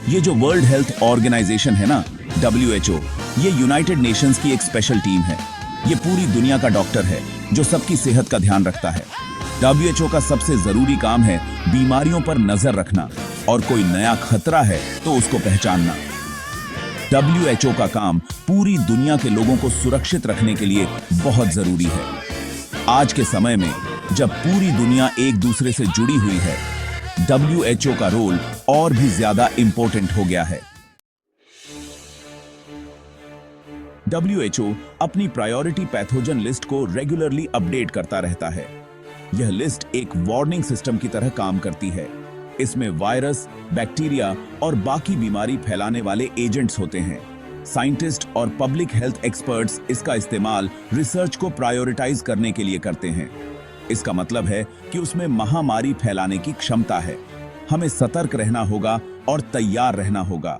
ये जो world health organisation है ना, WHO, ये यूनाइटेड नेशंस की एक स्पेशल टीम है। ये पूरी दुनिया का डॉक्टर है जो सबकी सेहत का ध्यान रखता है। WHO का सबसे जरूरी काम है बीमारियों पर नजर रखना और कोई नया खतरा है तो उसको पहचानना। WHO का काम पूरी दुनिया के लोगों को सुरक्षित रखने के लिए बहुत जरूरी है। आज के समय में जब पूरी दुनिया एक दूसरे से जुड़ी हुई है, WHO का रोल और भी ज्यादा इंपॉर्टेंट हो गया है। WHO अपनी प्रायोरिटी पैथोजन लिस्ट को रेगुलरली अपडेट करता रहता है। यह लिस्ट एक वार्निंग सिस्टम की तरह काम करती है। इसमें वायरस, बैक्टीरिया और बाकी बीमारी फैलाने वाले एजेंट्स होते हैं। साइंटिस्ट और पब्लिक हेल्थ एक्सपर्ट्स इसका इस्तेमाल रिसर्च को प्रायोरिटाइज करने के लिए करते हैं। इसका मतलब है कि उसमें महामारी फैलाने की क्षमता है। हमें सतर्क रहना होगा और तैयार रहना होगा।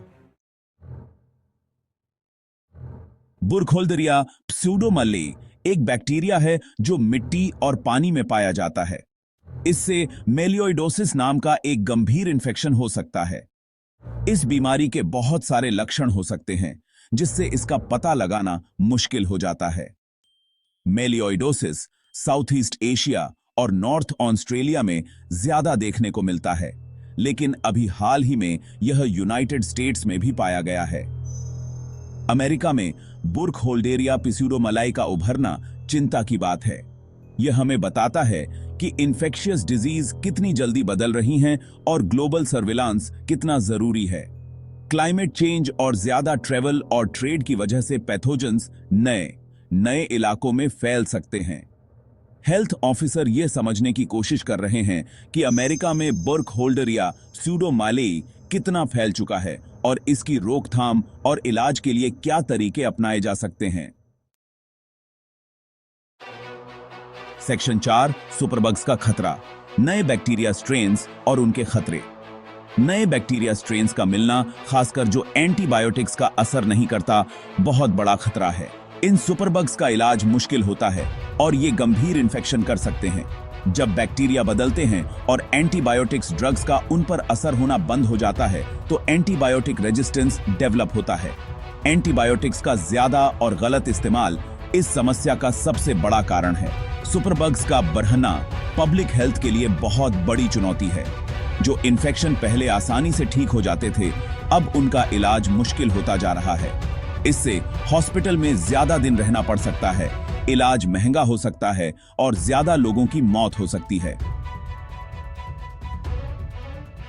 बुरखोल्डरिया प्स्यूडोमल्ली एक बैक्टीरिया है जो मिट्टी और पानी में पाया जाता है। इससे मेलियोइडोसिस नाम का एक गंभीर इन्फेक्शन हो सकता है। इस बीमारी के बहुत सारे लक्षण हो सकते हैं जिससे इसका पता लगाना मुश्किल हो जाता है। मेलियोइडोसिस साउथ ईस्ट एशिया और नॉर्थ ऑस्ट्रेलिया में ज्यादा देखने को मिलता है, लेकिन अभी हाल ही में यह यूनाइटेड स्टेट्स में भी पाया गया है। अमेरिका में बुरखोल्डेरिया प्स्यूडोमलाई का उभरना चिंता की बात है। यह हमें बताता है कि इन्फेक्शियस डिजीज कितनी जल्दी बदल रही हैं और ग्लोबल सर्विलांस कितना जरूरी है। क्लाइमेट चेंज और ज्यादा ट्रेवल और ट्रेड की वजह से पैथोजेंस नए इलाकों में फैल सकते हैं। हेल्थ ऑफिसर यह समझने की कोशिश कर रहे हैं कि अमेरिका में बुरखोल्डरिया प्स्यूडोमलाई कितना फैल चुका है और इसकी रोकथाम और इलाज के लिए क्या तरीके अपनाए जा सकते हैं। सेक्शन 4, सुपरबग्स का खतरा, नए बैक्टीरिया स्ट्रेन्स और उनके खतरे। नए बैक्टीरिया स्ट्रेन्स का मिलना, खासकर जो एंटीबायोटिक्स का असर नहीं करता, बहुत बड़ा खतरा है। इन सुपरबग्स का इलाज मुश्किल होता है और ये गंभीर इन्फेक्शन कर सकते हैं। जब बैक्टीरिया बदलते हैं और एंटीबायोटिक्स ड्रग्स का उन पर असर होना बंद हो जाता है तो एंटीबायोटिक रेजिस्टेंस डेवलप होता है। एंटीबायोटिक्स का ज्यादा और गलत इस्तेमाल इस समस्या का सबसे बड़ा कारण है। सुपरबग्स का बढ़ना पब्लिक हेल्थ के लिए बहुत बड़ी चुनौती है। जो इन्फेक्शन पहले आसानी से ठीक हो जाते थे, अब उनका इलाज मुश्किल होता जा रहा है। इससे हॉस्पिटल में ज्यादा दिन रहना पड़ सकता है, इलाज महंगा हो सकता है और ज्यादा लोगों की मौत हो सकती है।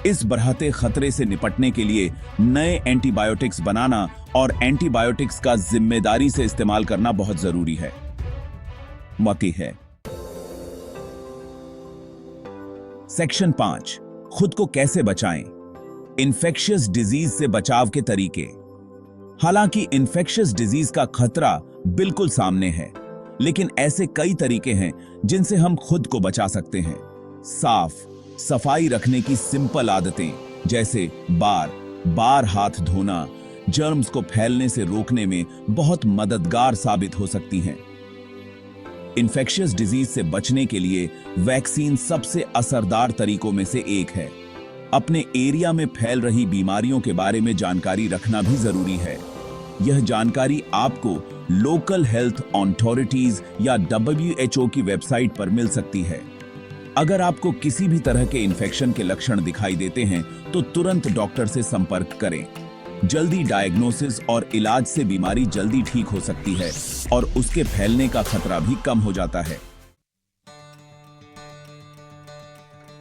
इस बढ़ते खतरे से निपटने के लिए नए एंटीबायोटिक्स बनाना और एंटीबायोटिक्स का जिम्मेदारी से इस्तेमाल करना बहुत जरूरी है। मौकी है। सेक्शन 5, खुद को कैसे बचाएं? इन्फेक्शियस डिजीज से बचाव के तरीके। हालांकि इन्फेक्शियस डिजीज का खतरा बिल्कुल सामने है, लेकिन ऐसे कई तरीके हैं जिनसे हम खुद को बचा सकते हैं। सफाई रखने की सिंपल आदतें, जैसे बार हाथ धोना, जर्म्स को फैलने से रोकने में बहुत मददगार साबित हो सकती हैं। इन्फेक्शियस डिजीज से बचने के लिए वैक्सीन सबसे असरदार तरीकों में से एक है। अपने एरिया में फैल रही बीमारियों के बारे में जानकारी रखना भी जरूरी है। यह जानकारी आपको लोकल हेल्थ अथॉरिटीज या WHO की वेबसाइट पर मिल सकती है। अगर आपको किसी भी तरह के इन्फेक्शन के लक्षण दिखाई देते हैं तो तुरंत डॉक्टर से संपर्क करें। जल्दी डायग्नोसिस और इलाज से बीमारी जल्दी ठीक हो सकती है और उसके फैलने का खतरा भी कम हो जाता है।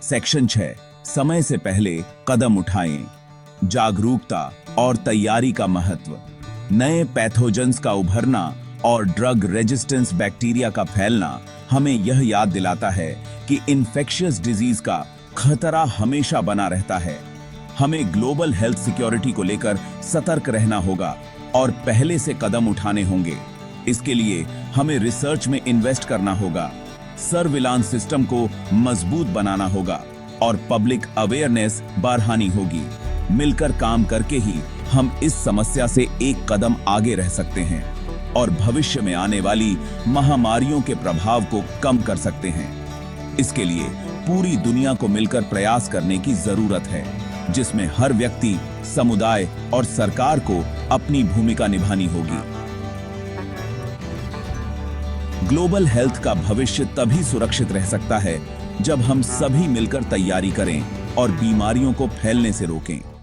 सेक्शन 6, समय से पहले कदम उठाएं। जागरूकता और तैयारी का महत्व। नए पैथोजेंस का उभरना और ड्रग रेजिस्टेंस बैक्टीरिया का फैलना हमें यह याद दिलाता है कि इन्फेक्शियस डिजीज का खतरा हमेशा बना रहता है। हमें ग्लोबल हेल्थ सिक्योरिटी को लेकर सतर्क रहना होगा और पहले से कदम उठाने होंगे। इसके लिए हमें रिसर्च में इन्वेस्ट करना होगा, सर्विलांस सिस्टम को मजबूत बनाना होगा और पब्लिक अवेयरनेस बढ़ानी होगी। मिलकर काम करके ही हम इस समस्या से एक कदम आगे रह सकते हैं और भविष्य में आने वाली महामारियों के प्रभाव को कम कर सकते हैं। इसके लिए पूरी दुनिया को मिलकर प्रयास करने की जरूरत है। जिसमें हर व्यक्ति, समुदाय और सरकार को अपनी भूमिका निभानी होगी। ग्लोबल हेल्थ का भविष्य तभी सुरक्षित रह सकता है जब हम सभी मिलकर तैयारी करें और बीमारियों को फैलने से रोकें।